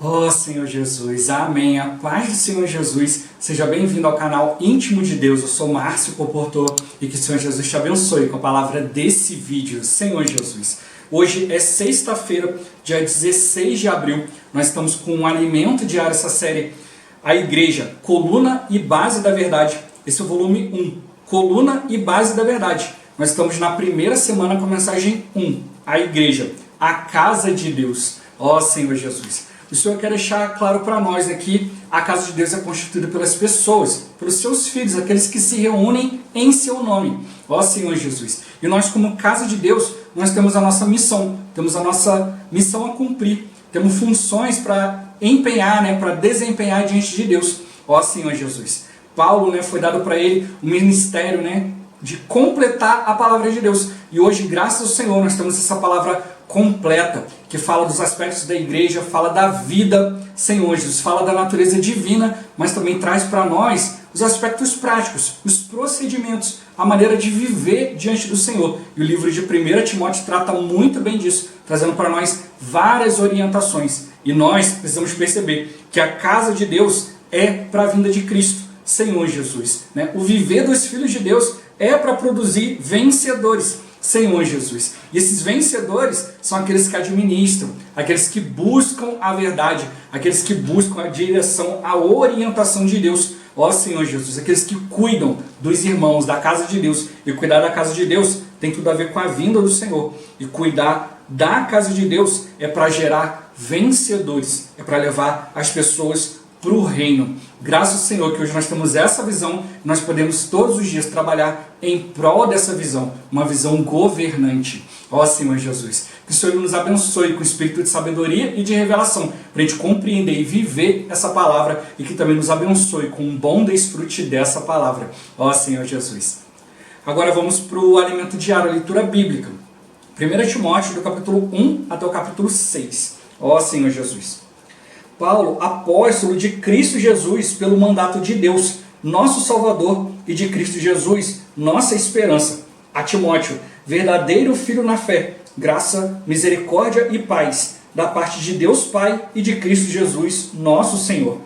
Oh Senhor Jesus, amém. A paz do Senhor Jesus, seja bem-vindo ao canal Íntimo de Deus. Eu sou Márcio Poporto e que o Senhor Jesus te abençoe com a palavra desse vídeo. Senhor Jesus, hoje é sexta-feira, dia 16 de abril. Nós estamos com um alimento diário, essa série A Igreja, Coluna e Base da Verdade. Esse é o volume 1, Coluna e Base da Verdade. Nós estamos na primeira semana com a mensagem 1, A Igreja, a Casa de Deus. Ó Senhor Jesus, o Senhor quer deixar claro para nós aqui, a casa de Deus é constituída pelas pessoas, pelos seus filhos, aqueles que se reúnem em seu nome. Ó Senhor Jesus. E nós, como casa de Deus, nós temos a nossa missão a cumprir. Temos funções para empenhar, para desempenhar diante de Deus. Ó Senhor Jesus. Paulo, foi dado para ele o ministério, de completar a palavra de Deus. E hoje, graças ao Senhor, nós temos essa palavra completa, que fala dos aspectos da igreja, fala da vida, Senhor Jesus, fala da natureza divina, mas também traz para nós os aspectos práticos, os procedimentos, a maneira de viver diante do Senhor. E o livro de 1 Timóteo trata muito bem disso, trazendo para nós várias orientações. E nós precisamos perceber que a casa de Deus é para a vinda de Cristo, Senhor Jesus. O viver dos filhos de Deus é para produzir vencedores, Senhor Jesus. E esses vencedores são aqueles que administram, aqueles que buscam a verdade, aqueles que buscam a direção, a orientação de Deus. Ó Senhor Jesus, aqueles que cuidam dos irmãos, da casa de Deus. E cuidar da casa de Deus tem tudo a ver com a vinda do Senhor. E cuidar da casa de Deus é para gerar vencedores, é para levar as pessoas para o reino. Graças ao Senhor que hoje nós temos essa visão, nós podemos todos os dias trabalhar em prol dessa visão, uma visão governante. Ó Senhor Jesus, que o Senhor nos abençoe com o espírito de sabedoria e de revelação, para a gente compreender e viver essa palavra, e que também nos abençoe com um bom desfrute dessa palavra. Ó Senhor Jesus. Agora vamos para o alimento diário, a leitura bíblica. 1 Timóteo, do capítulo 1 até o capítulo 6. Ó Senhor Jesus. Paulo, apóstolo de Cristo Jesus, pelo mandato de Deus, nosso Salvador, e de Cristo Jesus, nossa esperança. A Timóteo, verdadeiro filho na fé, graça, misericórdia e paz, da parte de Deus Pai e de Cristo Jesus, nosso Senhor.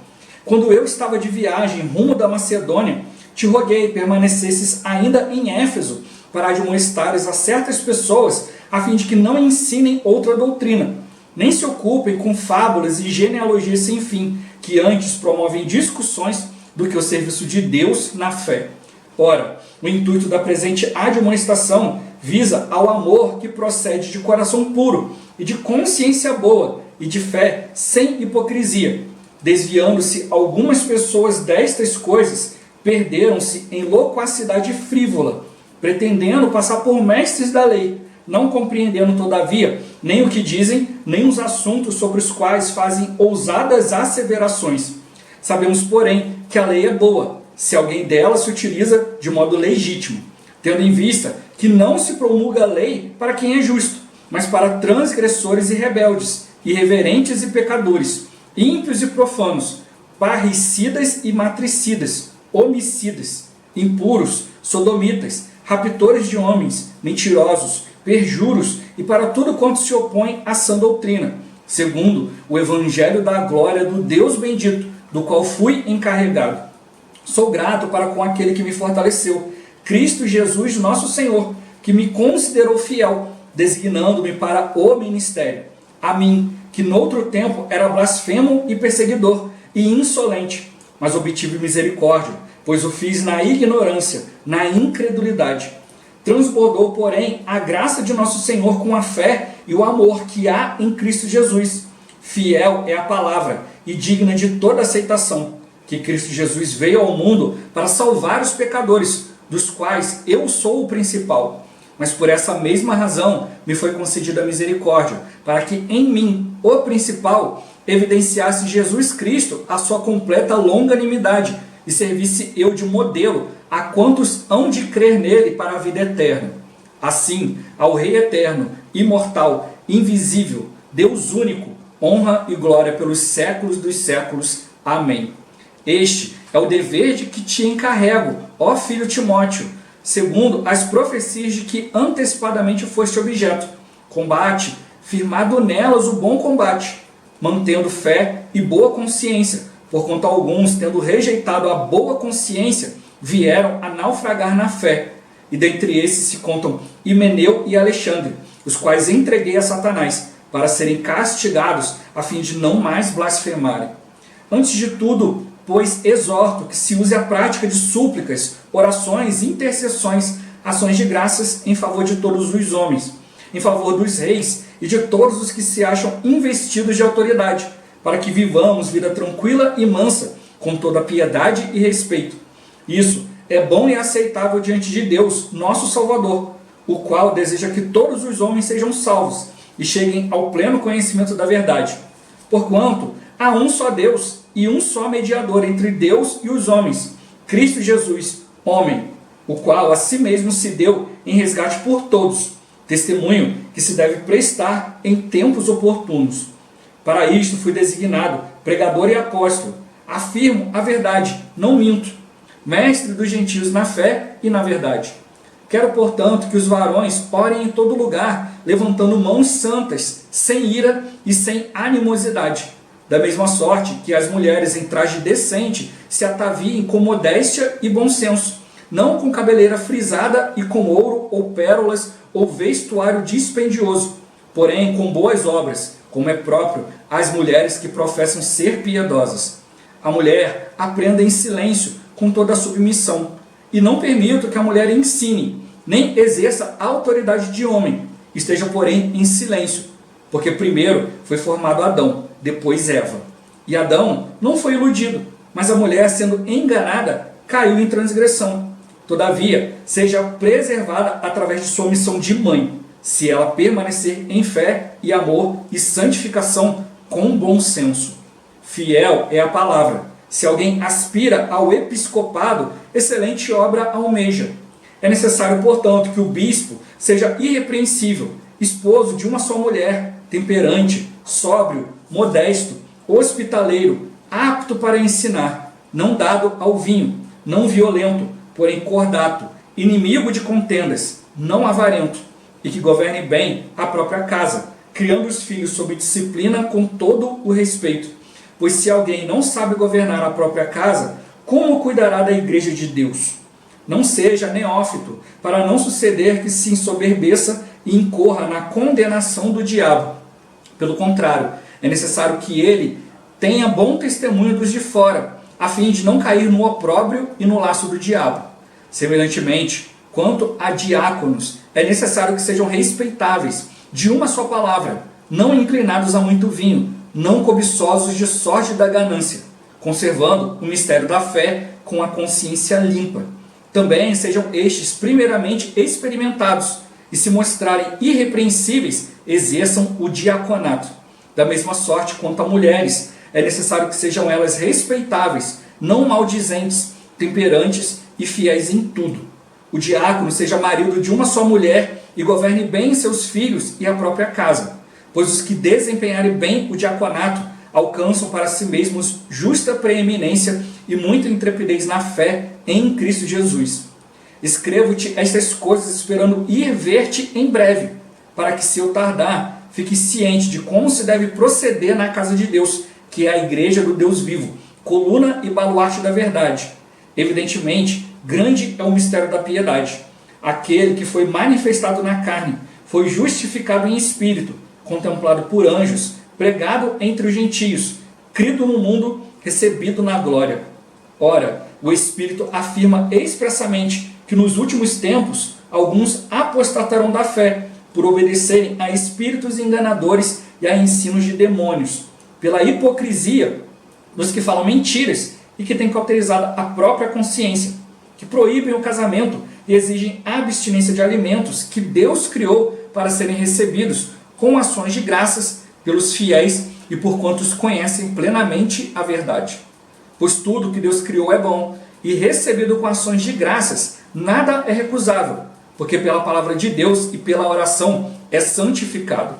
Quando eu estava de viagem rumo da Macedônia, te roguei permanecesses ainda em Éfeso, para admoestares a certas pessoas, a fim de que não ensinem outra doutrina, nem se ocupem com fábulas e genealogias sem fim, que antes promovem discussões do que o serviço de Deus na fé. Ora, o intuito da presente admoestação visa ao amor que procede de coração puro e de consciência boa e de fé sem hipocrisia. Desviando-se algumas pessoas destas coisas, perderam-se em loquacidade frívola, pretendendo passar por mestres da lei, não compreendendo, todavia, nem o que dizem, nem os assuntos sobre os quais fazem ousadas asseverações. Sabemos, porém, que a lei é boa, se alguém dela se utiliza de modo legítimo, tendo em vista que não se promulga a lei para quem é justo, mas para transgressores e rebeldes, irreverentes e pecadores, ímpios e profanos, parricidas e matricidas, homicidas, impuros, sodomitas, raptores de homens, mentirosos, perjuros e para tudo quanto se opõe à sã doutrina, segundo o evangelho da glória do Deus bendito, do qual fui encarregado. Sou grato para com aquele que me fortaleceu, Cristo Jesus nosso Senhor, que me considerou fiel, designando-me para o ministério. A mim, que noutro tempo era blasfemo e perseguidor e insolente, mas obtive misericórdia, pois o fiz na ignorância, na incredulidade. Transbordou, porém, a graça de nosso Senhor com a fé e o amor que há em Cristo Jesus. Fiel é a palavra e digna de toda aceitação, que Cristo Jesus veio ao mundo para salvar os pecadores, dos quais eu sou o principal. Mas por essa mesma razão me foi concedida a misericórdia, para que em mim, o principal, evidenciasse Jesus Cristo a sua completa longanimidade, e servisse eu de modelo a quantos hão de crer nele para a vida eterna. Assim, ao Rei eterno, imortal, invisível, Deus único, honra e glória pelos séculos dos séculos. Amém. Este é o dever de que te encarrego, ó filho Timóteo, segundo as profecias de que antecipadamente foste objeto. Combate, firmado nelas o bom combate, mantendo fé e boa consciência, porquanto alguns, tendo rejeitado a boa consciência, vieram a naufragar na fé. E dentre esses se contam Himeneu e Alexandre, os quais entreguei a Satanás, para serem castigados, a fim de não mais blasfemarem. Antes de tudo, pois exorto que se use a prática de súplicas, orações, intercessões, ações de graças em favor de todos os homens, em favor dos reis e de todos os que se acham investidos de autoridade, para que vivamos vida tranquila e mansa, com toda piedade e respeito. Isso é bom e aceitável diante de Deus, nosso Salvador, o qual deseja que todos os homens sejam salvos e cheguem ao pleno conhecimento da verdade. Porquanto há um só Deus e um só mediador entre Deus e os homens, Cristo Jesus, homem, o qual a si mesmo se deu em resgate por todos, testemunho que se deve prestar em tempos oportunos. Para isto fui designado pregador e apóstolo. Afirmo a verdade, não minto. Mestre dos gentios na fé e na verdade. Quero, portanto, que os varões orem em todo lugar, levantando mãos santas, sem ira e sem animosidade. Da mesma sorte que as mulheres em traje decente se ataviem com modéstia e bom senso, não com cabeleira frisada e com ouro ou pérolas ou vestuário dispendioso, porém com boas obras, como é próprio às mulheres que professam ser piedosas. A mulher aprenda em silêncio, com toda a submissão, e não permito que a mulher ensine, nem exerça a autoridade de homem, esteja, porém, em silêncio, porque primeiro foi formado Adão, depois Eva. E Adão não foi iludido, mas a mulher, sendo enganada, caiu em transgressão. Todavia, seja preservada através de sua missão de mãe, se ela permanecer em fé e amor e santificação com bom senso. Fiel é a palavra. Se alguém aspira ao episcopado, excelente obra almeja. É necessário, portanto, que o bispo seja irrepreensível, esposo de uma só mulher, temperante, sóbrio, modesto, hospitaleiro, apto para ensinar, não dado ao vinho, não violento, porém cordato, inimigo de contendas, não avarento, e que governe bem a própria casa, criando os filhos sob disciplina com todo o respeito. Pois se alguém não sabe governar a própria casa, como cuidará da igreja de Deus? Não seja neófito, para não suceder que se ensoberbeça e incorra na condenação do diabo. Pelo contrário, é necessário que ele tenha bom testemunho dos de fora, a fim de não cair no opróbrio e no laço do diabo. Semelhantemente, quanto a diáconos, é necessário que sejam respeitáveis, de uma só palavra, não inclinados a muito vinho, não cobiçosos de sorte da ganância, conservando o mistério da fé com a consciência limpa. Também sejam estes primeiramente experimentados, e se mostrarem irrepreensíveis, exerçam o diaconato. Da mesma sorte quanto a mulheres, é necessário que sejam elas respeitáveis, não maldizentes, temperantes e fiéis em tudo. O diácono seja marido de uma só mulher e governe bem seus filhos e a própria casa. Pois os que desempenharem bem o diaconato alcançam para si mesmos justa preeminência e muita intrepidez na fé em Cristo Jesus. Escrevo-te estas coisas esperando ir ver-te em breve, para que, se eu tardar, fique ciente de como se deve proceder na casa de Deus, que é a igreja do Deus vivo, coluna e baluarte da verdade. Evidentemente, grande é o mistério da piedade. Aquele que foi manifestado na carne, foi justificado em espírito, contemplado por anjos, pregado entre os gentios, crido no mundo, recebido na glória. Ora, o Espírito afirma expressamente que nos últimos tempos alguns apostatarão da fé, por obedecerem a espíritos enganadores e a ensinos de demônios, pela hipocrisia dos que falam mentiras e que têm cauterizado a própria consciência, que proíbem o casamento e exigem abstinência de alimentos que Deus criou para serem recebidos com ações de graças pelos fiéis e por quantos conhecem plenamente a verdade. Pois tudo que Deus criou é bom, e recebido com ações de graças, nada é recusável, porque pela palavra de Deus e pela oração é santificado.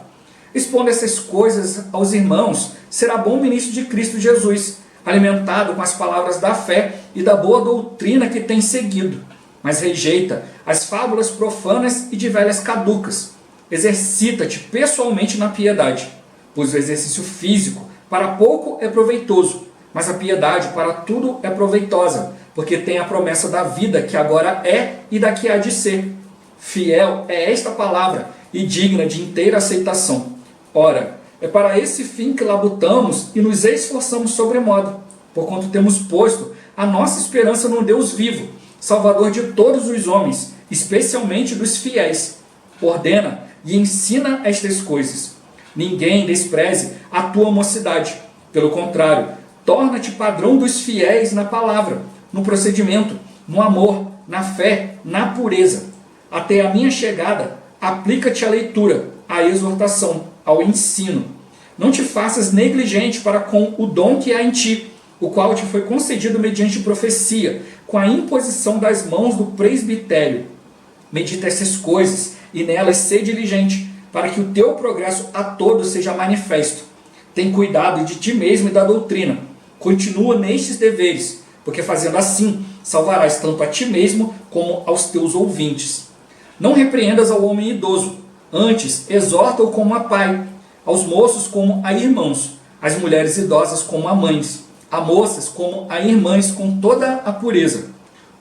Expondo essas coisas aos irmãos, será bom ministro de Cristo Jesus, alimentado com as palavras da fé e da boa doutrina que tem seguido, mas rejeita as fábulas profanas e de velhas caducas. Exercita-te pessoalmente na piedade, pois o exercício físico para pouco é proveitoso, mas a piedade para tudo é proveitosa, porque tem a promessa da vida que agora é e da que há de ser. Fiel é esta palavra e digna de inteira aceitação. Ora, é para esse fim que labutamos e nos esforçamos sobremodo, porquanto temos posto a nossa esperança no Deus vivo, Salvador de todos os homens, especialmente dos fiéis. Ordena e ensina estas coisas. Ninguém despreze a tua mocidade. Pelo contrário, torna-te padrão dos fiéis na palavra, no procedimento, no amor, na fé, na pureza. Até a minha chegada, aplica-te à leitura, à exortação, ao ensino. Não te faças negligente para com o dom que há em ti, o qual te foi concedido mediante profecia, com a imposição das mãos do presbitério. Medita essas coisas, e nelas sê diligente, para que o teu progresso a todos seja manifesto. Tem cuidado de ti mesmo e da doutrina. Continua nestes deveres, porque fazendo assim, salvarás tanto a ti mesmo como aos teus ouvintes. Não repreendas ao homem idoso, antes exorta-o como a pai, aos moços como a irmãos, às mulheres idosas como a mães, a moças como a irmãs com toda a pureza.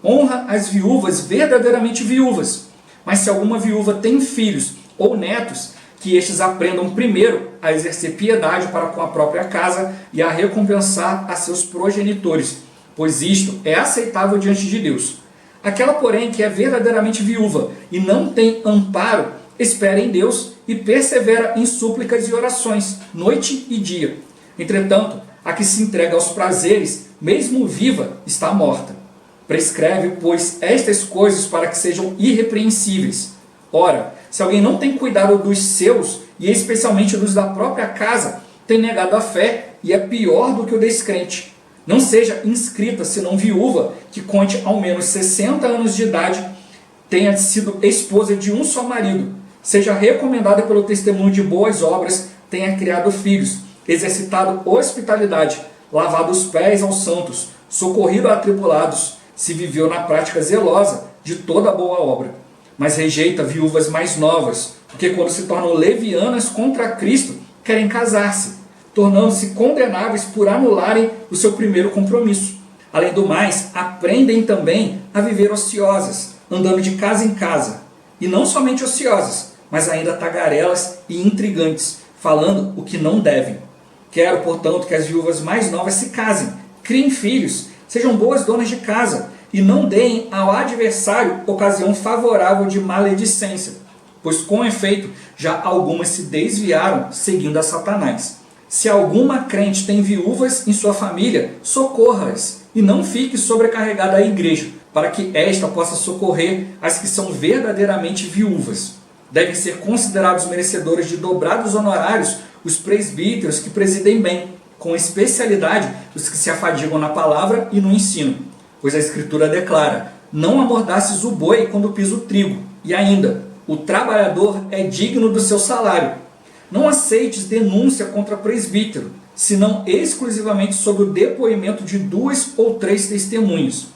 Honra as viúvas verdadeiramente viúvas, mas se alguma viúva tem filhos ou netos, que estes aprendam primeiro a exercer piedade para com a própria casa e a recompensar a seus progenitores, pois isto é aceitável diante de Deus. Aquela, porém, que é verdadeiramente viúva e não tem amparo, espera em Deus e persevera em súplicas e orações, noite e dia. Entretanto, a que se entrega aos prazeres, mesmo viva, está morta. Prescreve, pois, estas coisas para que sejam irrepreensíveis. Ora, se alguém não tem cuidado dos seus, e especialmente dos da própria casa, tem negado a fé e é pior do que o descrente. Não seja inscrita, senão viúva, que conte ao menos 60 anos de idade, tenha sido esposa de um só marido, seja recomendada pelo testemunho de boas obras, tenha criado filhos, exercitado hospitalidade, lavado os pés aos santos, socorrido a atribulados, se viveu na prática zelosa de toda boa obra. Mas rejeita viúvas mais novas, porque quando se tornam levianas contra Cristo, querem casar-se, tornando-se condenáveis por anularem o seu primeiro compromisso. Além do mais, aprendem também a viver ociosas, andando de casa em casa. E não somente ociosas, mas ainda tagarelas e intrigantes, falando o que não devem. Quero, portanto, que as viúvas mais novas se casem, criem filhos, sejam boas donas de casa, e não deem ao adversário ocasião favorável de maledicência, pois com efeito já algumas se desviaram seguindo a Satanás. Se alguma crente tem viúvas em sua família, socorra-as, e não fique sobrecarregada a igreja, para que esta possa socorrer as que são verdadeiramente viúvas. Devem ser considerados merecedores de dobrados honorários os presbíteros que presidem bem, com especialidade os que se afadigam na palavra e no ensino. Pois a Escritura declara: não amordaces o boi quando pisa o trigo. E ainda, o trabalhador é digno do seu salário. Não aceites denúncia contra presbítero, senão exclusivamente sob o depoimento de 2 ou 3 testemunhos.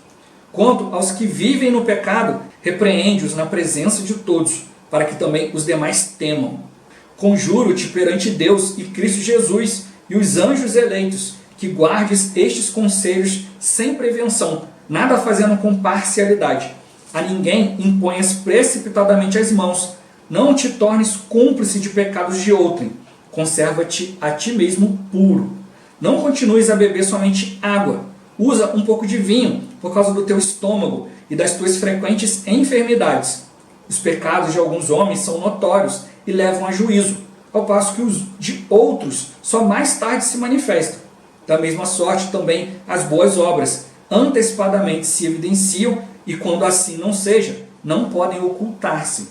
Quanto aos que vivem no pecado, repreende-os na presença de todos, para que também os demais temam. Conjuro-te perante Deus e Cristo Jesus e os anjos eleitos, que guardes estes conselhos sem prevenção, nada fazendo com parcialidade. A ninguém imponhas precipitadamente as mãos, não te tornes cúmplice de pecados de outrem, conserva-te a ti mesmo puro. Não continues a beber somente água, usa um pouco de vinho por causa do teu estômago e das tuas frequentes enfermidades. Os pecados de alguns homens são notórios e levam a juízo, ao passo que os de outros só mais tarde se manifestam. Da mesma sorte também as boas obras antecipadamente se evidenciam e quando assim não seja, não podem ocultar-se.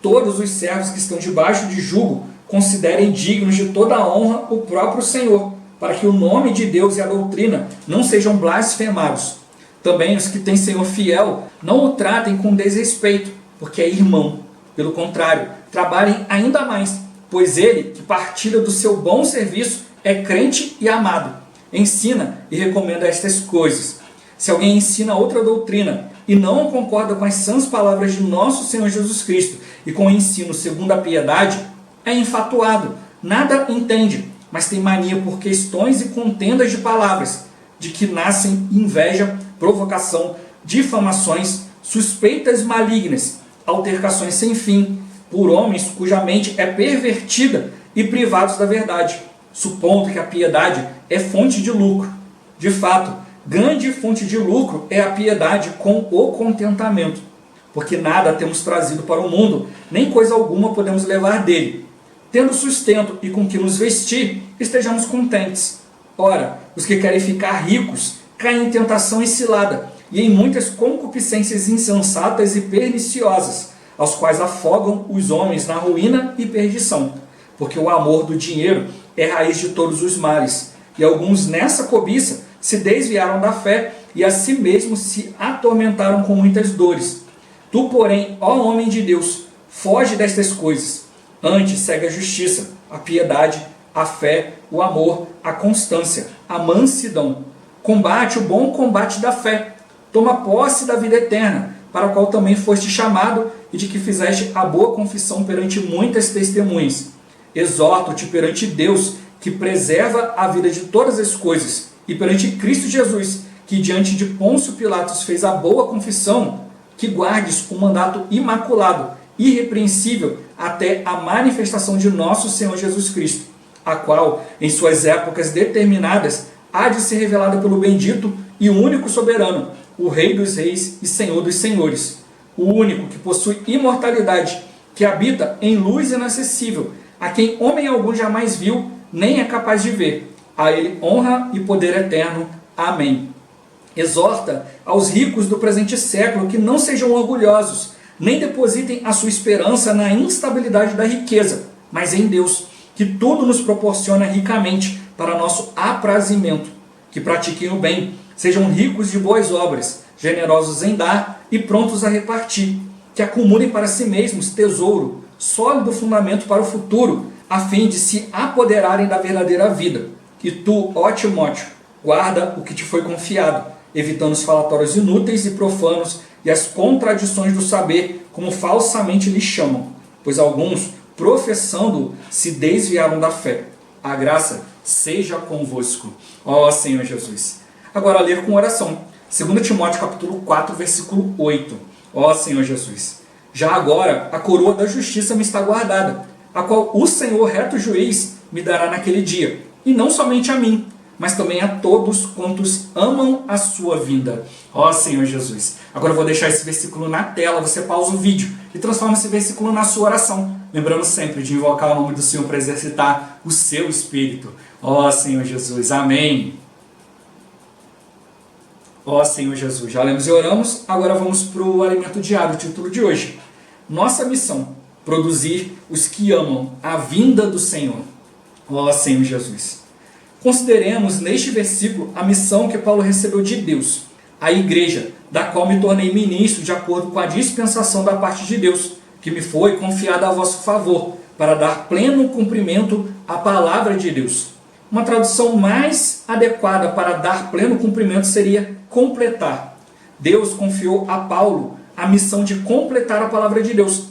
Todos os servos que estão debaixo de jugo considerem dignos de toda a honra o próprio Senhor, para que o nome de Deus e a doutrina não sejam blasfemados. Também os que têm Senhor fiel não o tratem com desrespeito, porque é irmão. Pelo contrário, trabalhem ainda mais, pois ele, que partilha do seu bom serviço, é crente e amado. Ensina e recomenda estas coisas. Se alguém ensina outra doutrina e não concorda com as sãs palavras de nosso Senhor Jesus Cristo e com o ensino segundo a piedade, é enfatuado, nada entende, mas tem mania por questões e contendas de palavras, de que nascem inveja, provocação, difamações, suspeitas malignas, altercações sem fim, por homens cuja mente é pervertida e privados da verdade, supondo que a piedade é fonte de lucro. De fato, grande fonte de lucro é a piedade com o contentamento, porque nada temos trazido para o mundo, nem coisa alguma podemos levar dele. Tendo sustento e com que nos vestir, estejamos contentes. Ora, os que querem ficar ricos caem em tentação e cilada, e em muitas concupiscências insensatas e perniciosas, aos quais afogam os homens na ruína e perdição, porque o amor do dinheiro é raiz de todos os males, e alguns nessa cobiça se desviaram da fé e a si mesmos se atormentaram com muitas dores. Tu, porém, ó homem de Deus, foge destas coisas. Antes segue a justiça, a piedade, a fé, o amor, a constância, a mansidão. Combate o bom combate da fé. Toma posse da vida eterna, para a qual também foste chamado e de que fizeste a boa confissão perante muitas testemunhas. Exorto-te perante Deus, que preserva a vida de todas as coisas, e perante Cristo Jesus, que diante de Pôncio Pilatos fez a boa confissão, que guardes o mandato imaculado, irrepreensível, até a manifestação de nosso Senhor Jesus Cristo, a qual, em suas épocas determinadas, há de ser revelada pelo bendito e único soberano, o Rei dos reis e Senhor dos senhores, o único que possui imortalidade, que habita em luz inacessível, a quem homem algum jamais viu, nem é capaz de ver. A ele honra e poder eterno. Amém. Exorta aos ricos do presente século que não sejam orgulhosos, nem depositem a sua esperança na instabilidade da riqueza, mas em Deus, que tudo nos proporciona ricamente para nosso aprazimento. Que pratiquem o bem, sejam ricos de boas obras, generosos em dar e prontos a repartir. Que acumulem para si mesmos tesouro, sólido fundamento para o futuro, a fim de se apoderarem da verdadeira vida. E tu, ó Timóteo, guarda o que te foi confiado, evitando os falatórios inúteis e profanos e as contradições do saber, como falsamente lhes chamam, pois alguns, professando, se desviaram da fé. A graça seja convosco, ó Senhor Jesus. Agora ler com oração. 2 Timóteo capítulo 4, versículo 8. Ó Senhor Jesus, já agora a coroa da justiça me está guardada, a qual o Senhor reto juiz me dará naquele dia, e não somente a mim, mas também a todos quantos amam a sua vinda. Ó Senhor Jesus. Agora eu vou deixar esse versículo na tela, você pausa o vídeo e transforma esse versículo na sua oração. Lembrando sempre de invocar o nome do Senhor para exercitar o seu espírito. Ó Senhor Jesus. Amém. Ó Senhor Jesus. Já lemos e oramos, agora vamos para o alimento diário, o título de hoje. Nossa missão, produzir os que amam a vinda do Senhor. Ó Senhor Jesus. Consideremos neste versículo a missão que Paulo recebeu de Deus, a igreja, da qual me tornei ministro de acordo com a dispensação da parte de Deus, que me foi confiada a vosso favor, para dar pleno cumprimento à palavra de Deus. Uma tradução mais adequada para dar pleno cumprimento seria completar. Deus confiou a Paulo a missão de completar a palavra de Deus.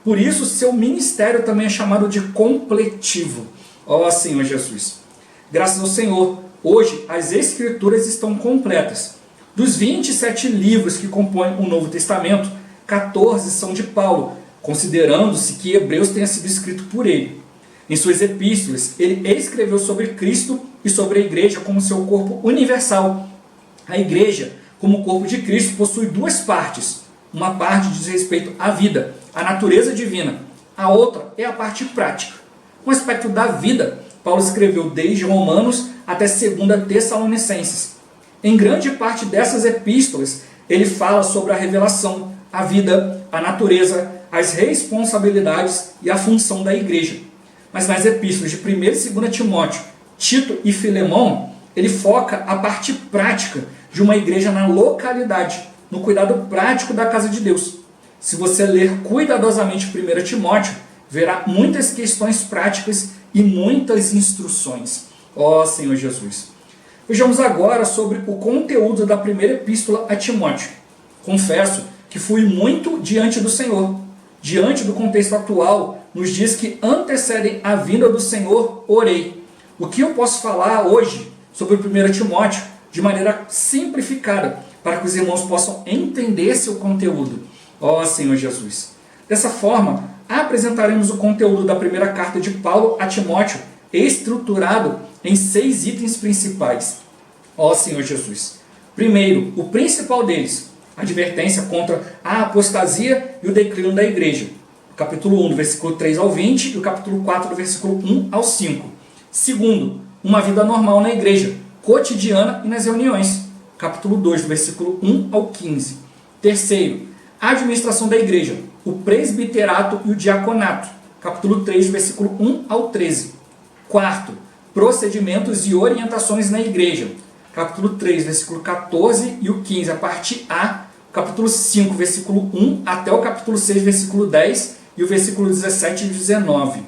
Por isso, seu ministério também é chamado de completivo. Ó Senhor Jesus. Graças ao Senhor, hoje as Escrituras estão completas. Dos 27 livros que compõem o Novo Testamento, 14 são de Paulo, considerando-se que Hebreus tenha sido escrito por ele. Em suas epístolas, ele escreveu sobre Cristo e sobre a igreja como seu corpo universal. A igreja, como corpo de Cristo, possui duas partes. Uma parte diz respeito à vida, à natureza divina. A outra é a parte prática. Um aspecto da vida, Paulo escreveu desde Romanos até 2 Tessalonicenses. Em grande parte dessas epístolas, ele fala sobre a revelação, a vida, a natureza, as responsabilidades e a função da igreja. Mas nas epístolas de 1 e 2 Timóteo, Tito e Filemão, ele foca a parte prática de uma igreja na localidade, no cuidado prático da casa de Deus. Se você ler cuidadosamente 1 Timóteo, verá muitas questões práticas e muitas instruções. Ó Senhor Jesus. Vejamos agora sobre o conteúdo da primeira epístola a Timóteo. Confesso que fui muito diante do Senhor. Diante do contexto atual, nos dias que antecedem a vinda do Senhor, orei. O que eu posso falar hoje sobre 1 Timóteo de maneira simplificada, para que os irmãos possam entender seu conteúdo? Ó Senhor Jesus! Dessa forma, apresentaremos o conteúdo da primeira carta de Paulo a Timóteo, estruturado em 6 itens principais. Ó Senhor Jesus! Primeiro, o principal deles, a advertência contra a apostasia e o declínio da igreja. O capítulo 1, do versículo 3 ao 20 e o capítulo 4, do versículo 1 ao 5. Segundo, uma vida normal na igreja, cotidiana e nas reuniões. Capítulo 2, do versículo 1 ao 15. Terceiro, a administração da igreja, o presbiterato e o diaconato. Capítulo 3, do versículo 1 ao 13. Quarto, procedimentos e orientações na igreja. Capítulo 3, versículo 14 e o 15, a parte A. Capítulo 5, versículo 1 até o capítulo 6, versículo 10 e o versículo 17 e 19.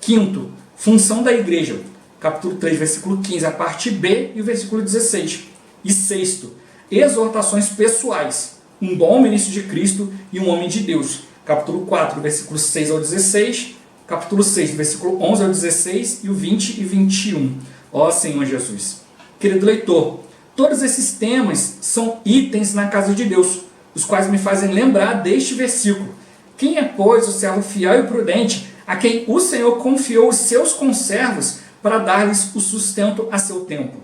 Quinto, função da igreja. Capítulo 3, versículo 15, a parte B e o versículo 16. E sexto, exortações pessoais. Um bom ministro de Cristo e um homem de Deus. Capítulo 4, versículo 6 ao 16. Capítulo 6, versículo 11 ao 16 e o 20 e 21. Ó Senhor Jesus! Querido leitor, todos esses temas são itens na casa de Deus, os quais me fazem lembrar deste versículo. Quem é, pois, o servo fiel e prudente, a quem o Senhor confiou os seus conservos para dar-lhes o sustento a seu tempo?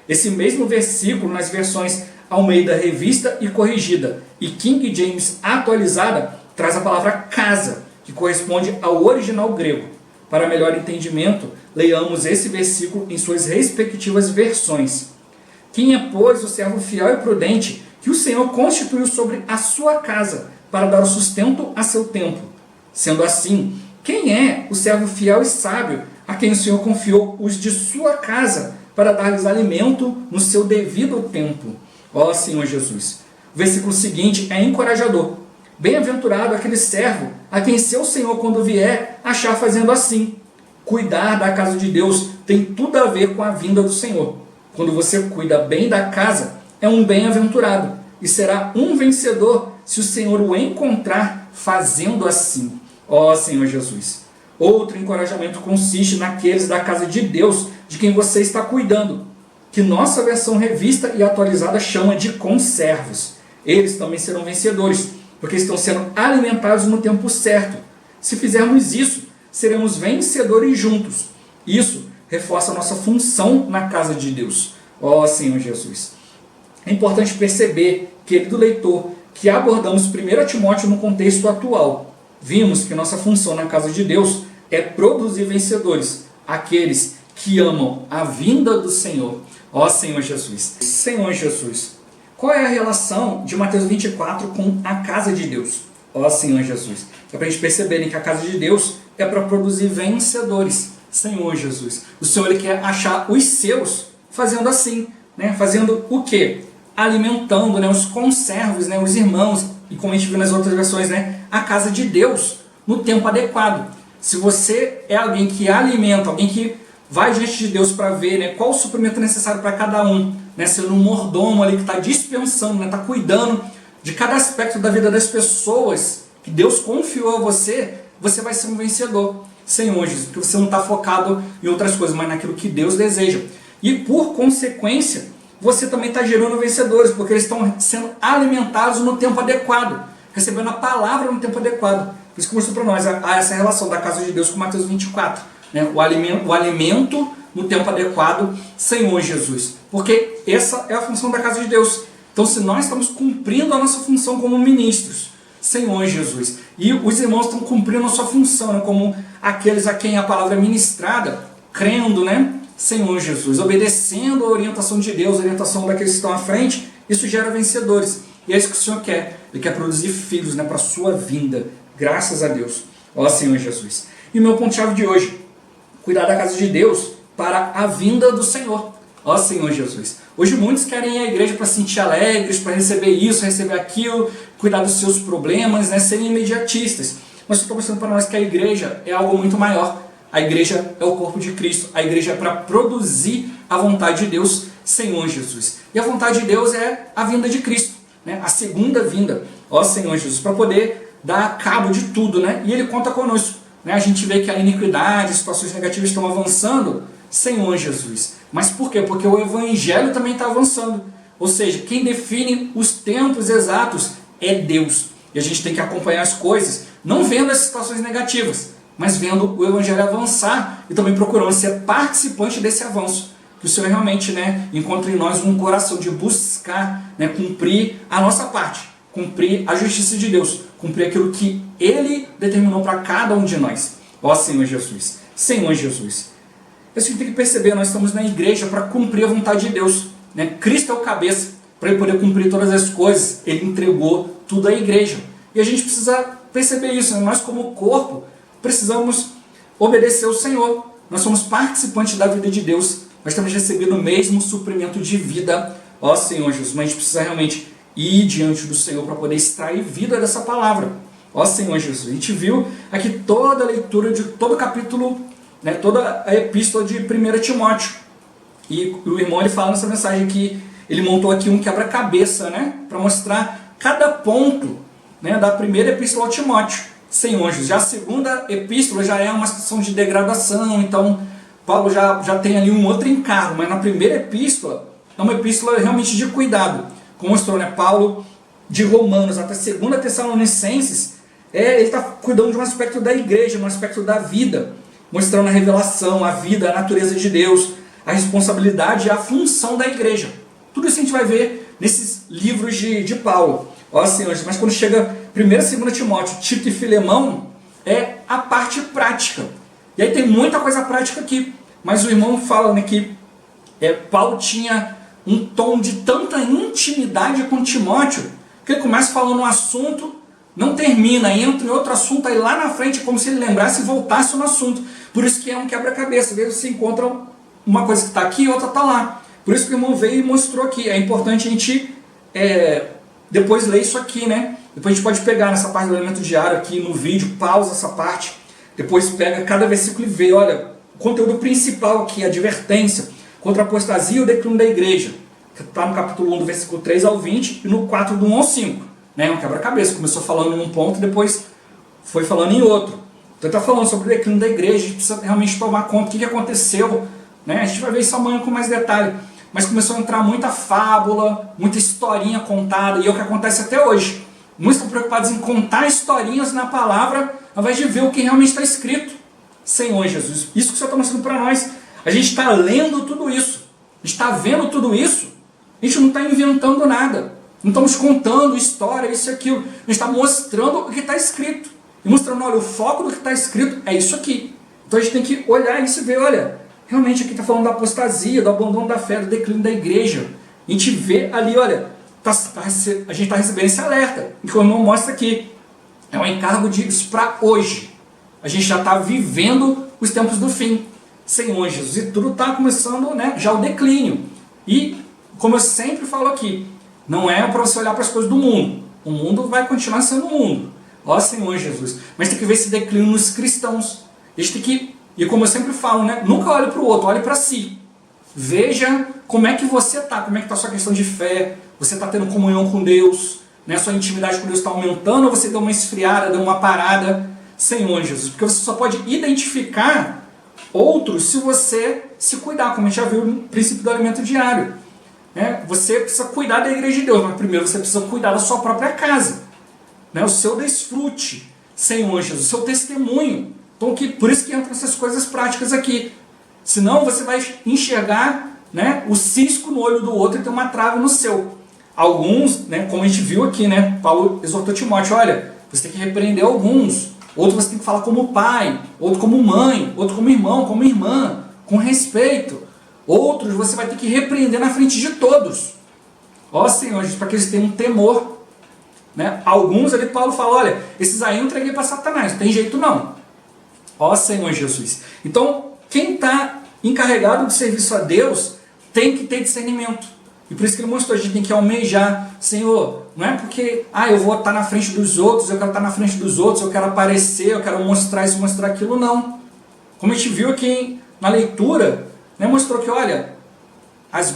Esse mesmo versículo, nas versões Almeida Revista e Corrigida e King James Atualizada, traz a palavra casa, que corresponde ao original grego. Para melhor entendimento, leiamos esse versículo em suas respectivas versões. Quem é, pois, o servo fiel e prudente que o Senhor constituiu sobre a sua casa para dar o sustento a seu tempo? Sendo assim, quem é o servo fiel e sábio a quem o Senhor confiou os de sua casa para dar-lhes alimento no seu devido tempo? Ó Senhor Jesus! O versículo seguinte é encorajador. Bem-aventurado aquele servo a quem seu Senhor, quando vier, achar fazendo assim. Cuidar da casa de Deus tem tudo a ver com a vinda do Senhor. Quando você cuida bem da casa, é um bem-aventurado e será um vencedor se o Senhor o encontrar fazendo assim. Ó Senhor Jesus! Outro encorajamento consiste naqueles da casa de Deus de quem você está cuidando, que nossa versão revista e atualizada chama de conservos. Eles também serão vencedores, porque estão sendo alimentados no tempo certo. Se fizermos isso, seremos vencedores juntos. Isso reforça a nossa função na casa de Deus. Ó Senhor Jesus! É importante perceber, querido leitor, que abordamos 1 Timóteo no contexto atual. Vimos que nossa função na casa de Deus é produzir vencedores, aqueles que amam a vinda do Senhor. Ó Senhor Jesus! Senhor Jesus! Qual é a relação de Mateus 24 com a casa de Deus? Ó Senhor Jesus! É para a gente perceberem que a casa de Deus é para produzir vencedores. Senhor Jesus! O Senhor ele quer achar os seus fazendo assim, né? Fazendo o quê? Alimentando, né, os conservos, né, os irmãos, e como a gente viu nas outras versões, né, a casa de Deus no tempo adequado. Se você é alguém que alimenta, alguém que vai diante de Deus para ver, né, qual o suprimento necessário para cada um, né, sendo um mordomo ali que está dispensando, né, está cuidando de cada aspecto da vida das pessoas que Deus confiou a você, você vai ser um vencedor. Senhor Jesus, porque você não está focado em outras coisas, mas naquilo que Deus deseja. E por consequência, você também está gerando vencedores, porque eles estão sendo alimentados no tempo adequado, recebendo a palavra no tempo adequado. Por isso que mostrou para nós essa relação da casa de Deus com Mateus 24. Né? O alimento no tempo adequado, Senhor Jesus. Porque essa é a função da casa de Deus. Então, se nós estamos cumprindo a nossa função como ministros, Senhor Jesus, e os irmãos estão cumprindo a sua função, né? Como aqueles a quem a palavra é ministrada, crendo, né? Senhor Jesus, obedecendo a orientação de Deus, a orientação daqueles que estão à frente, isso gera vencedores. E é isso que o Senhor quer. Ele quer produzir filhos, né, para a sua vinda. Graças a Deus. Ó Senhor Jesus. E o meu ponto-chave de hoje, cuidar da casa de Deus para a vinda do Senhor. Ó Senhor Jesus. Hoje muitos querem ir à igreja para se sentir alegres, para receber isso, receber aquilo, cuidar dos seus problemas, né, serem imediatistas. Mas eu estou mostrando para nós que a igreja é algo muito maior. A igreja é o corpo de Cristo. A igreja é para produzir a vontade de Deus, Senhor Jesus. E a vontade de Deus é a vinda de Cristo, né? A segunda vinda, ó Senhor Jesus, para poder dar cabo de tudo, né? E Ele conta conosco. né, a gente vê que a iniquidade, situações negativas estão avançando, Senhor Jesus. Mas por quê? Porque o Evangelho também está avançando. Ou seja, quem define os tempos exatos é Deus. E a gente tem que acompanhar as coisas, não vendo as situações negativas, mas vendo o Evangelho avançar e também procurando ser participante desse avanço. Que o Senhor realmente, né, encontre em nós um coração de buscar, né, cumprir a nossa parte, cumprir a justiça de Deus, cumprir aquilo que Ele determinou para cada um de nós. Ó Senhor Jesus, Senhor Jesus. Isso a gente tem que perceber, nós estamos na igreja para cumprir a vontade de Deus. Né? Cristo é o cabeça, para Ele poder cumprir todas as coisas, Ele entregou tudo à igreja. E a gente precisa perceber isso, né? Nós como corpo precisamos obedecer ao Senhor. Nós somos participantes da vida de Deus, nós temos recebido o mesmo suprimento de vida, ó Senhor Jesus. Mas a gente precisa realmente ir diante do Senhor para poder extrair vida dessa palavra. Ó Senhor Jesus, a gente viu aqui toda a leitura de todo o capítulo, né, toda a epístola de 1 Timóteo. E o irmão ele fala nessa mensagem que ele montou aqui um quebra-cabeça, né, para mostrar cada ponto, né, da primeira epístola ao Timóteo. Senhor Jesus. Já a segunda epístola já é uma situação de degradação, então Paulo já tem ali um outro encargo, mas na primeira epístola é uma epístola realmente de cuidado. Como mostrou, né, Paulo, de Romanos até 2 Tessalonicenses, ele está cuidando de um aspecto da igreja, um aspecto da vida, mostrando a revelação, a vida, a natureza de Deus, a responsabilidade e a função da igreja. Tudo isso a gente vai ver nesses livros de Paulo. Ó Senhor, mas quando chega 1 e 2 Timóteo, Tito e Filemão, é a parte prática. E aí tem muita coisa prática aqui. Mas o irmão fala, né, que Paulo tinha um tom de tanta intimidade com Timóteo, que ele começa falando um assunto, não termina, entra em outro assunto, aí lá na frente é como se ele lembrasse e voltasse no assunto. Por isso que é um quebra-cabeça. Às vezes você encontra uma coisa que está aqui e outra está lá. Por isso que o irmão veio e mostrou aqui. É importante a gente depois ler isso aqui, né? Depois a gente pode pegar nessa parte do elemento diário aqui no vídeo, pausa essa parte, depois pega cada versículo e vê, olha, o conteúdo principal aqui, a advertência contra a apostasia e o declínio da igreja, que está no capítulo 1, do versículo 3 ao 20, e no 4, do 1 ao 5. Né? Um quebra-cabeça, começou falando em um ponto, depois foi falando em outro. Então ele está falando sobre o declínio da igreja, a gente precisa realmente tomar conta do que aconteceu. Né? A gente vai ver isso amanhã com mais detalhe. Mas começou a entrar muita fábula, muita historinha contada, e é o que acontece até hoje. Muitos estão preocupados em contar historinhas na palavra, ao invés de ver o que realmente está escrito. Senhor Jesus, isso que o Senhor está mostrando para nós. A gente está lendo tudo isso, a gente está vendo tudo isso, a gente não está inventando nada. Não estamos contando história, isso e aquilo. A gente está mostrando o que está escrito. E mostrando, olha, o foco do que está escrito é isso aqui. Então a gente tem que olhar isso e ver, olha, realmente aqui está falando da apostasia, do abandono da fé, do declínio da igreja. A gente vê ali, olha, a gente está recebendo esse alerta. E como o irmão mostra aqui, é um encargo disso para hoje. A gente já está vivendo os tempos do fim. Senhor Jesus, e tudo está começando, né, já o declínio. E, como eu sempre falo aqui, não é para você olhar para as coisas do mundo. O mundo vai continuar sendo o mundo. Ó Senhor Jesus. Mas tem que ver esse declínio nos cristãos. A gente tem que, e como eu sempre falo, né, nunca olhe para o outro, olhe para si. Veja como é que você está, como é que está a sua questão de fé. Você está tendo comunhão com Deus, né? Sua intimidade com Deus está aumentando, ou você deu uma esfriada, deu uma parada. Senhor Jesus, porque você só pode identificar outros se você se cuidar, como a gente já viu no princípio do alimento diário. Né? Você precisa cuidar da igreja de Deus, mas primeiro você precisa cuidar da sua própria casa. Né? O seu desfrute, Senhor Jesus, o seu testemunho. Então, por isso que entram essas coisas práticas aqui. Senão você vai enxergar, né, o cisco no olho do outro e ter uma trave no seu. Alguns, né, como a gente viu aqui, né, Paulo exortou Timóteo, olha, você tem que repreender alguns. Outro você tem que falar como pai, outro como mãe, outro como irmão, como irmã, com respeito. Outros você vai ter que repreender na frente de todos. Ó Senhor, para que eles tenham um temor. Né? Alguns ali Paulo fala, olha, esses aí eu entreguei para Satanás, não tem jeito não. Ó Senhor Jesus. Então, quem está encarregado de serviço a Deus tem que ter discernimento. E por isso que ele mostrou, a gente tem que almejar, Senhor, não é porque eu vou estar na frente dos outros, eu quero estar na frente dos outros, eu quero aparecer, eu quero mostrar isso, mostrar aquilo, não. Como a gente viu aqui na leitura, né, mostrou que, olha, as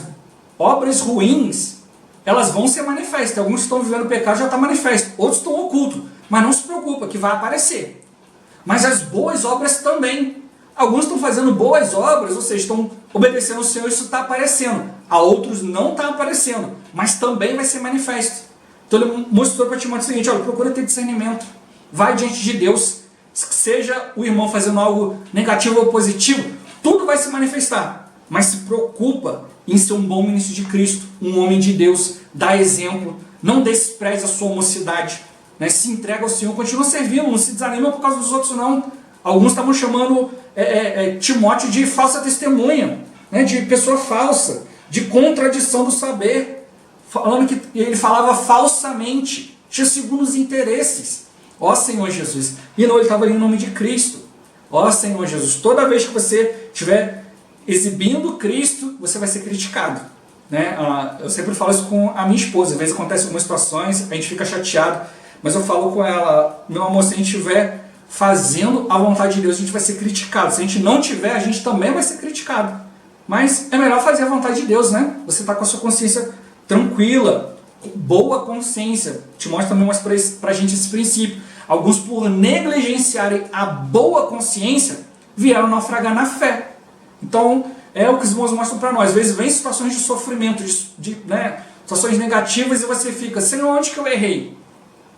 obras ruins, elas vão ser manifestas. Alguns que estão vivendo o pecado já está manifesto, outros estão ocultos, mas não se preocupa que vai aparecer. mas as boas obras também. Alguns estão fazendo boas obras, ou seja, estão obedecendo ao Senhor, isso está aparecendo. A outros não está aparecendo, mas também vai ser manifesto. Então ele mostrou para Timóteo o seguinte: olha, procura ter discernimento. Vai diante de Deus, seja o irmão fazendo algo negativo ou positivo, tudo vai se manifestar. Mas se preocupa em ser um bom ministro de Cristo, um homem de Deus, dá exemplo, não despreze a sua mocidade, né? Se entrega ao Senhor, continua servindo, não se desanima por causa dos outros não. Alguns estavam chamando Timóteo de falsa testemunha, né? De pessoa falsa, de contradição do saber, falando que ele falava falsamente, tinha segundos interesses. Ó Senhor Jesus, e não, ele estava ali em nome de Cristo. Ó Senhor Jesus, toda vez que você estiver exibindo Cristo, você vai ser criticado, né? Eu sempre falo isso com a minha esposa. Às vezes acontece algumas situações, a gente fica chateado, mas eu falo com ela: meu amor, se a gente estiver fazendo a vontade de Deus, a gente vai ser criticado. Se a gente não tiver, a gente também vai ser criticado. Mas é melhor fazer a vontade de Deus, né? Você está com a sua consciência tranquila, boa consciência. Timóteo também mostra para a gente esse princípio. Alguns, por negligenciarem a boa consciência, vieram naufragar na fé. Então, é o que os irmãos mostram para nós. Às vezes vem situações de sofrimento, situações negativas, e você fica: Senhor, onde que eu errei?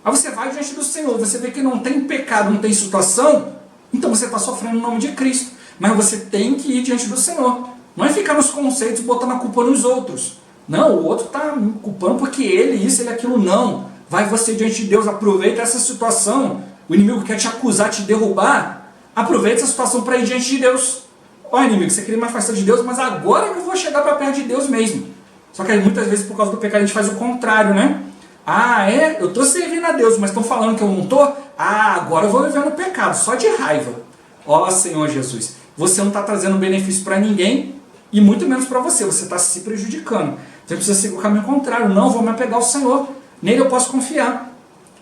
Aí você vai diante do Senhor, você vê que não tem pecado, não tem situação, então você está sofrendo no nome de Cristo. Mas você tem que ir diante do Senhor. Não é ficar nos conceitos botando a culpa nos outros. Não, o outro está me culpando porque ele isso, ele aquilo. Não. Vai você diante de Deus, aproveita essa situação. O inimigo quer te acusar, te derrubar. Aproveita essa situação para ir diante de Deus. Ó inimigo, você queria me afastar de Deus, mas agora que eu vou chegar para perto de Deus mesmo. Só que aí, muitas vezes, por causa do pecado, a gente faz o contrário, né? Eu estou servindo a Deus, mas estão falando que eu não estou? Agora eu vou viver no pecado, só de raiva. Ó Senhor Jesus, você não está trazendo benefício para ninguém, e muito menos para você, você está se prejudicando. Você precisa seguir o caminho contrário. Não, vou me apegar ao Senhor, nele eu posso confiar.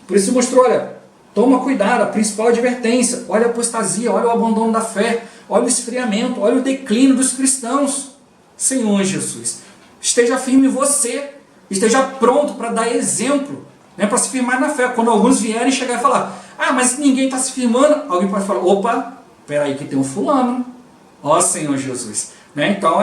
Por isso ele mostrou: olha, toma cuidado, a principal advertência, olha a apostasia, olha o abandono da fé, olha o esfriamento, olha o declínio dos cristãos. Senhor Jesus, esteja firme você, esteja pronto para dar exemplo, né, para se firmar na fé. Quando alguns vierem chegar e falar: mas ninguém está se firmando, alguém pode falar: opa, peraí que tem um fulano. Ó Senhor Jesus, né? Então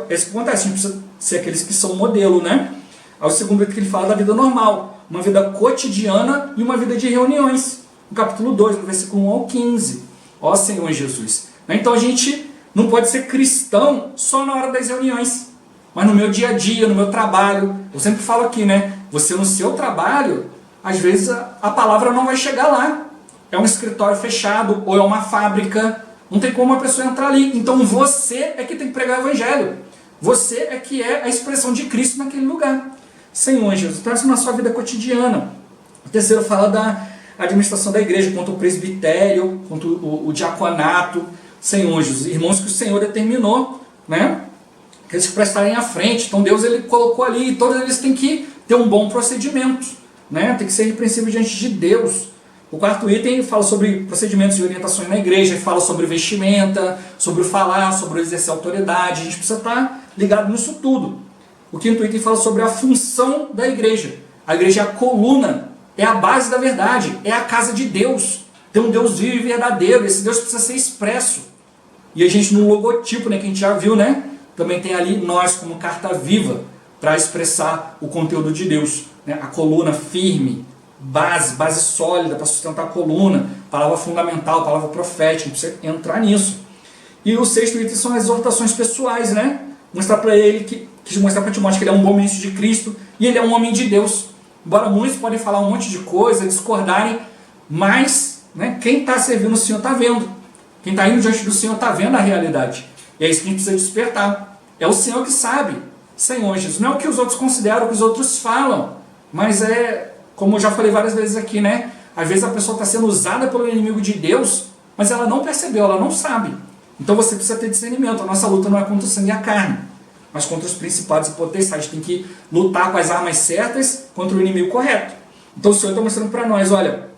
esse que acontece. A gente precisa ser aqueles que são modelo, né? Aí o segundo que ele fala da vida normal, uma vida cotidiana e uma vida de reuniões, no capítulo 2, no versículo 1 ao 15. Ó Senhor Jesus, né? Então a gente não pode ser cristão só na hora das reuniões, mas no meu dia a dia, no meu trabalho. Eu sempre falo aqui, né? Você no seu trabalho, às vezes a palavra não vai chegar lá. É um escritório fechado ou é uma fábrica. Não tem como uma pessoa entrar ali. Então você é que tem que pregar o evangelho. Você é que é a expressão de Cristo naquele lugar. Senhor Jesus, traz na sua vida cotidiana. O terceiro fala da administração da igreja, quanto o presbitério, quanto o diaconato. Senhor Jesus, irmãos que o Senhor determinou, né? Que eles prestarem à frente. Então Deus ele colocou ali, e todos eles têm que ter um bom procedimento, né? Tem que ser irrepreensível diante de Deus. O quarto item fala sobre procedimentos e orientações na igreja, fala sobre vestimenta, sobre o falar, sobre o exercer autoridade. A gente precisa estar ligado nisso tudo. O quinto item fala sobre a função da igreja. A igreja é a coluna, é a base da verdade, é a casa de Deus. Tem um Deus vivo e verdadeiro, esse Deus precisa ser expresso. E a gente no logotipo, né, que a gente já viu, né? Também tem ali nós como carta viva para expressar o conteúdo de Deus, né? A coluna firme, base sólida para sustentar a coluna, palavra fundamental, palavra profética, a gente precisa entrar nisso. E o sexto item são as exortações pessoais, né? Mostrar para ele, mostrar para Timóteo que ele é um bom ministro de Cristo e ele é um homem de Deus. Embora muitos podem falar um monte de coisa, discordarem, mas, né, quem está servindo o Senhor está vendo. Quem está indo diante do Senhor está vendo a realidade. E é isso que a gente precisa despertar. É o Senhor que sabe. Senhor Jesus, não é o que os outros consideram, o que os outros falam, mas como eu já falei várias vezes aqui, né? Às vezes a pessoa está sendo usada pelo inimigo de Deus, mas ela não percebeu, ela não sabe. Então você precisa ter discernimento. A nossa luta não é contra o sangue e a carne, mas contra os principados e potestades. A gente tem que lutar com as armas certas contra o inimigo correto. Então o Senhor está mostrando para nós: olha,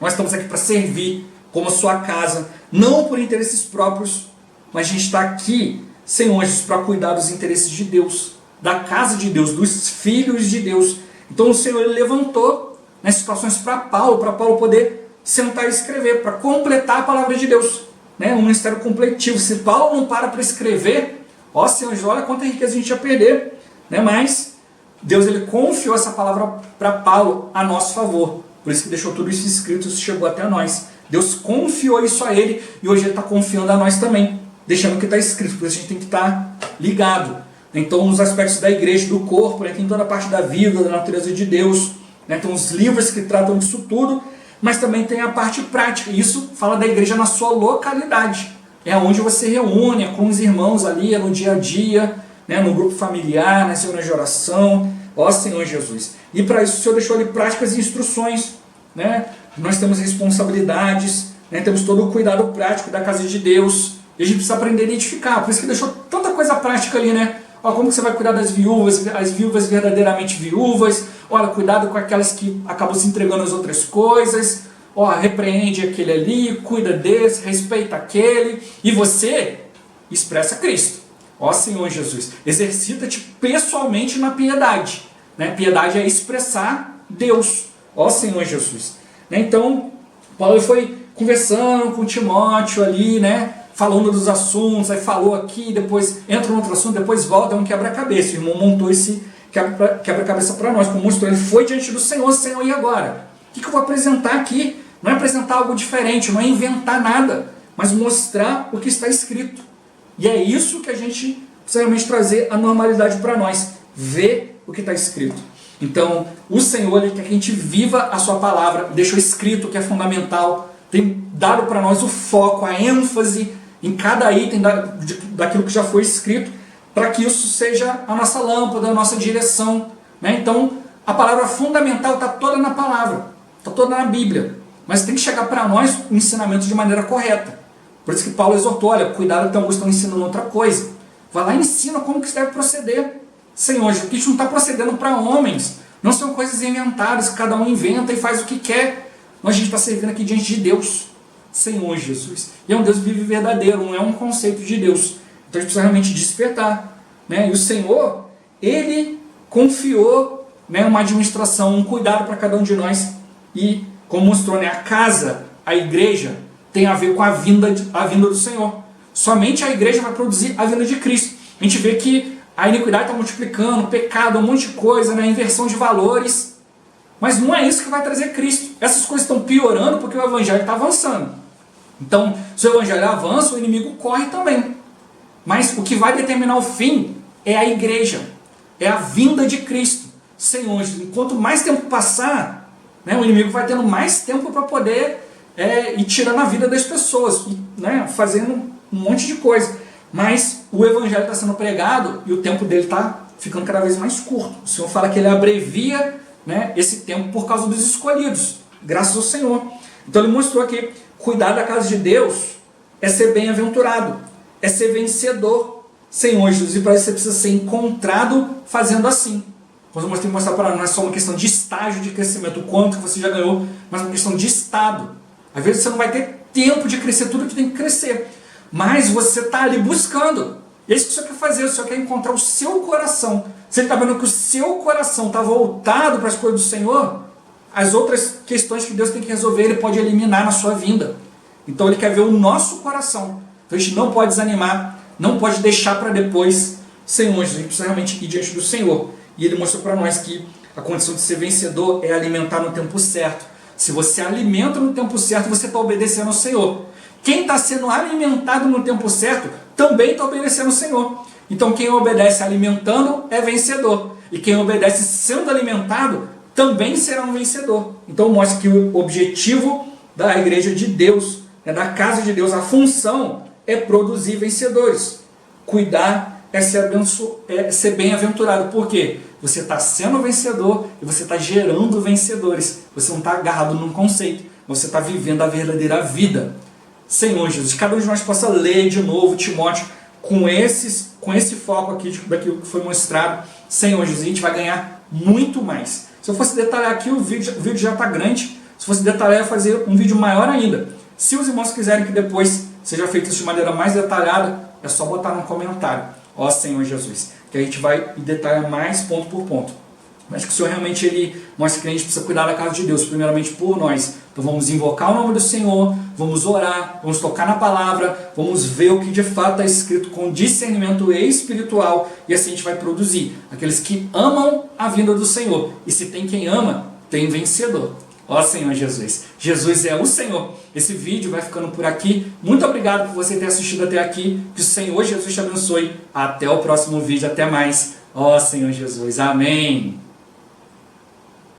nós estamos aqui para servir como a sua casa, não por interesses próprios, mas a gente está aqui, Senhor Jesus, para cuidar dos interesses de Deus, da casa de Deus, dos filhos de Deus. Então o Senhor ele levantou situações para Paulo poder sentar e escrever, para completar a palavra de Deus. Né? Um ministério completivo. Se Paulo não para escrever, ó Senhor, olha quanta riqueza a gente ia perder. Né? Mas Deus ele confiou essa palavra para Paulo a nosso favor. Por isso que deixou tudo isso escrito, isso chegou até nós. Deus confiou isso a ele e hoje ele está confiando a nós também, deixando o que está escrito. Por isso a gente tem que estar ligado. Então, nos aspectos da igreja, do corpo, né, tem toda a parte da vida, da natureza de Deus. Né, tem os livros que tratam disso tudo, mas também tem a parte prática. Isso fala da igreja na sua localidade. É onde você reúne, é com os irmãos ali, é no dia a dia, né, no grupo familiar, nas reuniões de oração. Ó Senhor Jesus. E para isso o Senhor deixou ali práticas e instruções. Né? Nós temos responsabilidades, né? Temos todo o cuidado prático da casa de Deus. E a gente precisa aprender a identificar. Por isso que deixou tanta coisa prática ali, né? Ó, como que você vai cuidar das viúvas, as viúvas verdadeiramente viúvas. Olha, cuidado com aquelas que acabam se entregando às outras coisas. Ó, repreende aquele ali, cuida desse, respeita aquele. E você expressa Cristo. Ó Senhor Jesus, exercita-te pessoalmente na piedade. Né? Piedade é expressar Deus. Ó Senhor Jesus. Né? Então, Paulo foi conversando com Timóteo ali, né? Falando dos assuntos, aí falou aqui, depois entra no outro assunto, depois volta, é um quebra-cabeça. O irmão montou esse quebra-cabeça para nós, como mostrou, ele foi diante do Senhor, Senhor, e agora? O que eu vou apresentar aqui? Não é apresentar algo diferente, não é inventar nada, mas mostrar o que está escrito. E é isso que a gente precisa realmente trazer a normalidade para nós, ver o que está escrito. Então, o Senhor ele quer que a gente viva a sua palavra, deixou escrito o que é fundamental, tem dado para nós o foco, a ênfase em cada item daquilo que já foi escrito, para que isso seja a nossa lâmpada, a nossa direção. Né? Então, a palavra fundamental está toda na palavra, está toda na Bíblia, mas tem que chegar para nós o ensinamento de maneira correta. Por isso que Paulo exortou, olha, cuidado que alguns estão ensinando outra coisa. Vai lá e ensina como que se deve proceder. Senhor, a gente não está procedendo para homens, não são coisas inventadas, que cada um inventa e faz o que quer. Nós a gente está servindo aqui diante de Deus, Senhor Jesus. E é um Deus vivo e verdadeiro, não é um conceito de Deus. Então a gente precisa realmente despertar. Né? E o Senhor, Ele confiou, né, uma administração, um cuidado para cada um de nós. E, como mostrou, né, a casa, a igreja, tem a ver com a vinda do Senhor. Somente a igreja vai produzir a vinda de Cristo. A gente vê que a iniquidade está multiplicando, o pecado, um monte de coisa, né, inversão de valores. Mas não é isso que vai trazer Cristo. Essas coisas estão piorando porque o evangelho está avançando. Então, se o evangelho avança, o inimigo corre também. Mas o que vai determinar o fim é a igreja, é a vinda de Cristo. Senhor, enquanto mais tempo passar, né, o inimigo vai tendo mais tempo para poder ir tirando a vida das pessoas, né, fazendo um monte de coisa. Mas o evangelho está sendo pregado e o tempo dele está ficando cada vez mais curto. O Senhor fala que ele abrevia, né, esse tempo por causa dos escolhidos, graças ao Senhor. Então ele mostrou que cuidar da casa de Deus é ser bem-aventurado, é ser vencedor, Senhor Jesus, e para isso você precisa ser encontrado fazendo assim. Nós vamos ter que mostrar para nós, não é só uma questão de estágio de crescimento, o quanto que você já ganhou, mas uma questão de estado. Às vezes você não vai ter tempo de crescer tudo que tem que crescer, mas você está ali buscando. É isso que o Senhor quer fazer, o Senhor quer encontrar o seu coração. Se Ele está vendo que o seu coração está voltado para as coisas do Senhor, as outras questões que Deus tem que resolver, Ele pode eliminar na sua vinda. Então Ele quer ver o nosso coração. Então a gente não pode desanimar, não pode deixar para depois. Senhor, a gente precisa realmente ir diante do Senhor. E Ele mostrou para nós que a condição de ser vencedor é alimentar no tempo certo. Se você alimenta no tempo certo, você está obedecendo ao Senhor. Quem está sendo alimentado no tempo certo, também está obedecendo ao Senhor. Então quem obedece alimentando é vencedor. E quem obedece sendo alimentado, também será um vencedor. Então mostra que o objetivo da igreja de Deus, da casa de Deus, a função é produzir vencedores. Cuidar é ser bem-aventurado. Por quê? Você está sendo vencedor e você está gerando vencedores. Você não está agarrado num conceito, você está vivendo a verdadeira vida. Senhor Jesus, cada um de nós possa ler de novo Timóteo com esse foco aqui daquilo que foi mostrado. Senhor Jesus, a gente vai ganhar muito mais. Se eu fosse detalhar aqui, o vídeo já está grande. Se fosse detalhar, eu ia fazer um vídeo maior ainda. Se os irmãos quiserem que depois seja feito isso de maneira mais detalhada, é só botar no comentário. Ó Senhor Jesus, que a gente vai detalhar mais ponto por ponto. mas que o Senhor realmente ele mostra que a gente precisa cuidar da casa de Deus, primeiramente por nós. Então vamos invocar o nome do Senhor, vamos orar, vamos tocar na palavra, vamos ver o que de fato está escrito com discernimento espiritual, e assim a gente vai produzir aqueles que amam a vinda do Senhor. E se tem quem ama, tem vencedor. Ó Senhor Jesus. Jesus é o Senhor. Esse vídeo vai ficando por aqui. Muito obrigado por você ter assistido até aqui. Que o Senhor Jesus te abençoe. Até o próximo vídeo. Até mais. Ó Senhor Jesus. Amém.